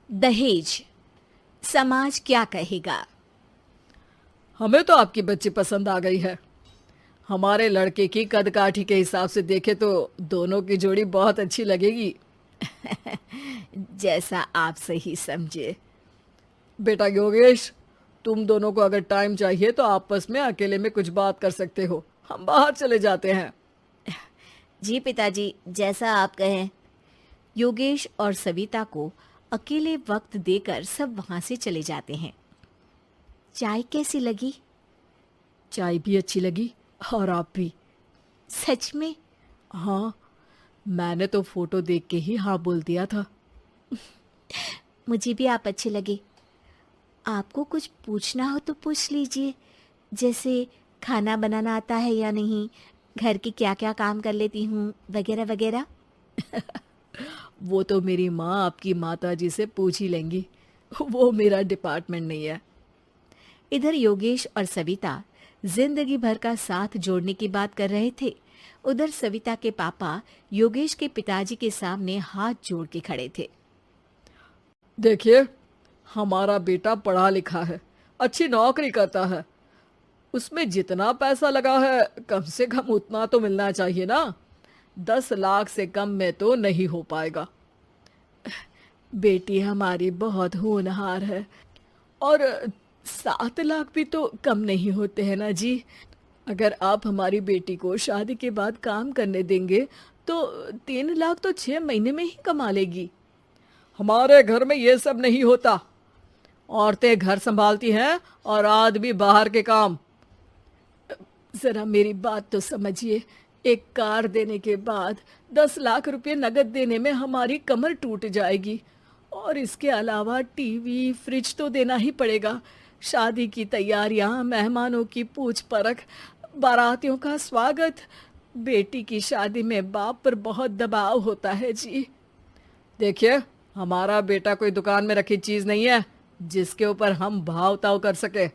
दहेज, समाज क्या कहेगा। हमें तो आपकी बच्ची पसंद आ गई है। हमारे लड़के की कद काठी के हिसाब से देखे तो दोनों की जोड़ी बहुत अच्छी लगेगी। जैसा आप सही समझे। बेटा योगेश, तुम दोनों को अगर टाइम चाहिए तो आपस में अकेले में कुछ बात कर सकते हो। हम बाहर चले जाते हैं। जी पिताजी, जैसा आप कहें। योगेश और सविता को अकेले वक्त देकर सब वहां से चले जाते हैं। चाय कैसी लगी? चाय भी अच्छी लगी और आप भी। सच में? हाँ, मैंने तो फोटो देख के ही हाँ बोल दिया था। मुझे भी आप अच्छे लगे। आपको कुछ पूछना हो तो पूछ लीजिए, जैसे खाना बनाना आता है या नहीं, घर के क्या क्या काम कर लेती हूँ, वगैरह वगैरह। वो तो मेरी माँ आपकी माता जी से पूछ ही लेंगी। वो मेरा डिपार्टमेंट नहीं है। इधर योगेश और सविता जिंदगी भर का साथ जोड़ने की बात कर रहे थे। उधर सविता के पापा योगेश के पिताजी के सामने हाथ जोड़ के खड़े थे। देखिए, हमारा बेटा पढ़ा लिखा है, अच्छी नौकरी करता है। उसमें जितना पैसा लगा है कम से कम उतना तो मिलना चाहिए ना। 10 लाख से कम में तो नहीं हो पाएगा। बेटी हमारी बहुत होनहार है और 7 लाख भी तो कम नहीं होते हैं ना जी। अगर आप हमारी बेटी को शादी के बाद काम करने देंगे तो 3 लाख तो 6 महीने में ही कमा लेगी। हमारे घर में ये सब नहीं होता। औरतें घर संभालती हैं और आदमी बाहर के काम। जरा मेरी बात तो समझिए। एक कार देने के बाद 10 लाख रुपए नगद देने में हमारी कमर टूट जाएगी। और इसके अलावा टीवी फ्रिज तो देना ही पड़ेगा। शादी की तैयारियां, मेहमानों की पूछ परख, बारातियों का स्वागत। बेटी की शादी में बाप पर बहुत दबाव होता है जी। देखिए, हमारा बेटा कोई दुकान में रखी चीज नहीं है जिसके ऊपर हम भाव ताव कर सके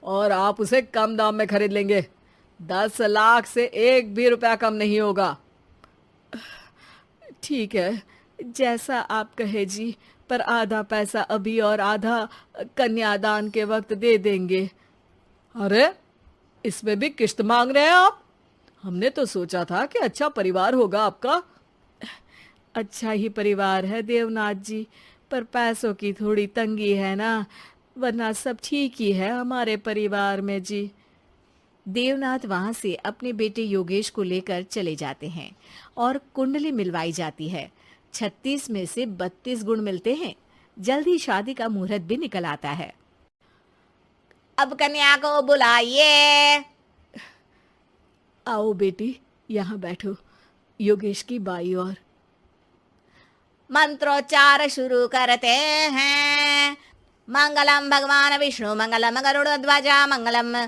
और आप उसे कम दाम में खरीद लेंगे। 10 लाख से एक भी रुपया कम नहीं होगा। ठीक है, जैसा आप कहे जी, पर आधा पैसा अभी और आधा कन्यादान के वक्त दे देंगे। अरे, इसमें भी किश्त मांग रहे हैं आप? हमने तो सोचा था कि अच्छा परिवार होगा आपका। अच्छा ही परिवार है देवनाथ जी, पर पैसों की थोड़ी तंगी है ना, वरना सब ठीक ही है हमारे परिवार में जी। देवनाथ वहां से अपने बेटे योगेश को लेकर चले जाते हैं और कुंडली मिलवाई जाती है। 36 में से 32 गुण मिलते हैं। जल्दी शादी का मुहूर्त भी निकल आता है। अब कन्या को बुलाइए। आओ बेटी, यहाँ बैठो। योगेश की बाई और। मंत्रोच्चार शुरू करते हैं। मंगलम भगवान विष्णु मंगलम गरुड़ध्वजा मंगलम।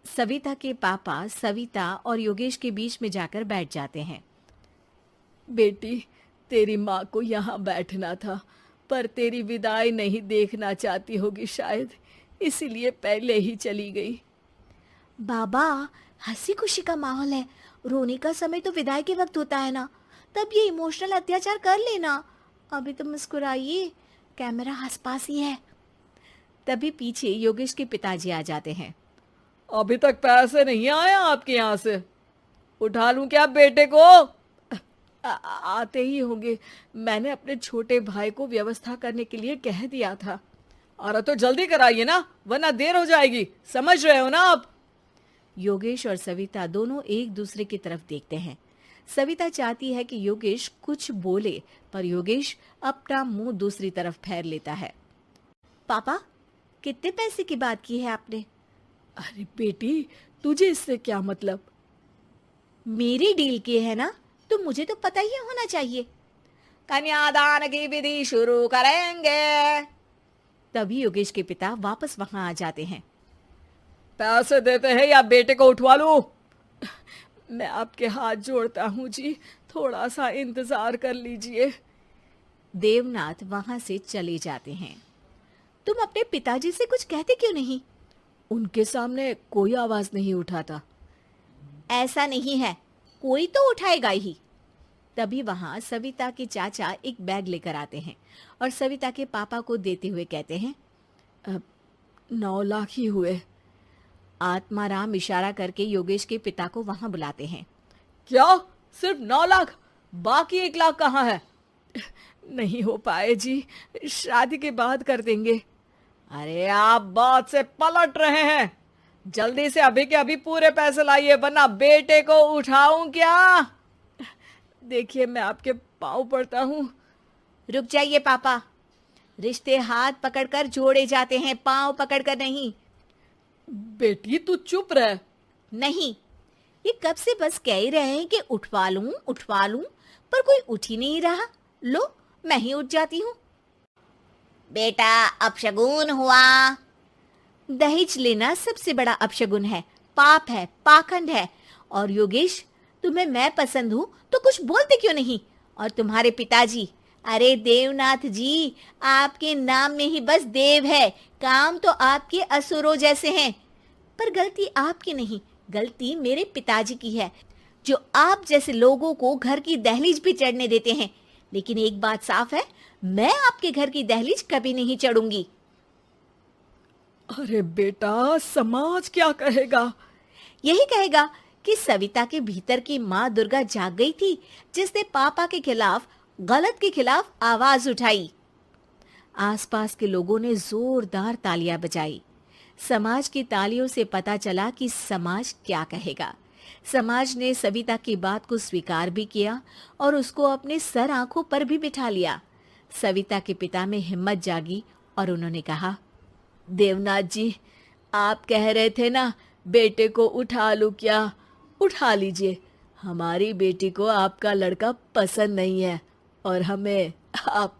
सविता के पापा सविता और योगेश के बीच में जाकर बैठ जाते हैं। बेटी, तेरी माँ को यहाँ बैठना था, पर तेरी विदाई नहीं देखना चाहती होगी शायद, इसीलिए पहले ही चली गई। बाबा, हंसी खुशी का माहौल है, रोने का समय तो विदाई के वक्त होता है ना, तब ये इमोशनल अत्याचार कर लेना। अभी तो मुस्कुराइए, कैमरा आसपास ही है। तभी पीछे योगेश के पिताजी आ जाते हैं। अभी तक पैसे नहीं आए आपके यहाँ से? उठा लूं क्या बेटे को? आते ही होंगे, मैंने अपने छोटे भाई को व्यवस्था करने के लिए कह दिया था। अरे तो जल्दी कराइए ना, वरना देर हो जाएगी। समझ रहे हो ना आप? योगेश और सविता दोनों एक दूसरे की तरफ देखते हैं। सविता चाहती है कि योगेश कुछ बोले, पर योगेश अपना मुंह दूसरी तरफ फेर लेता है। पापा, कितने पैसे की बात की है आपने? अरे बेटी, तुझे इससे क्या मतलब? मेरी डील की है ना, तो मुझे तो पता ही होना चाहिए। कन्यादान की विधि शुरू करेंगे। तभी योगेश के पिता वापस वहां आ जाते हैं। पैसे देते हैं या बेटे को उठवा लूं? मैं आपके हाथ जोड़ता हूँ जी, थोड़ा सा इंतजार कर लीजिए। देवनाथ वहां से चले जाते हैं। तुम अपने पिताजी से कुछ कहते क्यों नहीं? उनके सामने कोई आवाज नहीं उठाता। ऐसा नहीं है, कोई तो उठाएगा ही। तभी वहां सविता के चाचा एक बैग लेकर आते हैं और सविता के पापा को देते हुए कहते हैं, 9 लाख ही हुए। आत्माराम इशारा करके योगेश के पिता को वहां बुलाते हैं। क्या? सिर्फ 9 लाख? बाकी 1 लाख कहाँ है? नहीं हो पाए जी, शादी के बाद कर देंगे। अरे आप बात से पलट रहे हैं। जल्दी से अभी के अभी पूरे पैसे लाइए, वरना बेटे को उठाऊं क्या? देखिए मैं आपके पाँव पड़ता हूँ। रुक जाइए पापा, रिश्ते हाथ पकड़कर जोड़े जाते हैं, पांव पकड़कर नहीं। बेटी तू चुप रह। नहीं, ये कब से बस कह ही रहे हैं कि उठवा लूं, पर कोई उठ ही नहीं रहा। लो, मैं ही उठ जाती हूँ। बेटा, अपशगुन हुआ। दहेज लेना सबसे बड़ा अपशगुन है, पाप है, पाखंड है। और योगेश, तुम्हें मैं पसंद हूँ तो कुछ बोलते क्यों नहीं? और तुम्हारे पिताजी, अरे देवनाथ जी, आपके नाम में ही बस देव है, काम तो आपके असुरों जैसे हैं। पर गलती आपकी नहीं, गलती मेरे पिताजी की है, जो आप जैसे लोगों को घर की दहलीज भी चढ़ने देते हैं। लेकिन एक बात साफ है, मैं आपके घर की दहलीज कभी नहीं चढ़ूंगी। अरे बेटा, समाज क्या कहेगा? यही कहेगा कि सविता के भीतर की माँ दुर्गा जाग गई थी, जिसने पापा के खिलाफ, गलत के खिलाफ आवाज उठाई। आसपास के लोगों ने जोरदार तालियां बजाई। समाज की तालियों से पता चला कि समाज क्या कहेगा। समाज ने सविता की बात को स्वीकार भी किया और उसको अपने सर आंखों पर भी बिठा लिया। सविता के पिता में हिम्मत जागी और उन्होंने कहा, देवनाथ जी, आप कह रहे थे ना बेटे को उठा लूं क्या? उठा लीजिए। हमारी बेटी को आपका लड़का पसंद नहीं है और हमें आप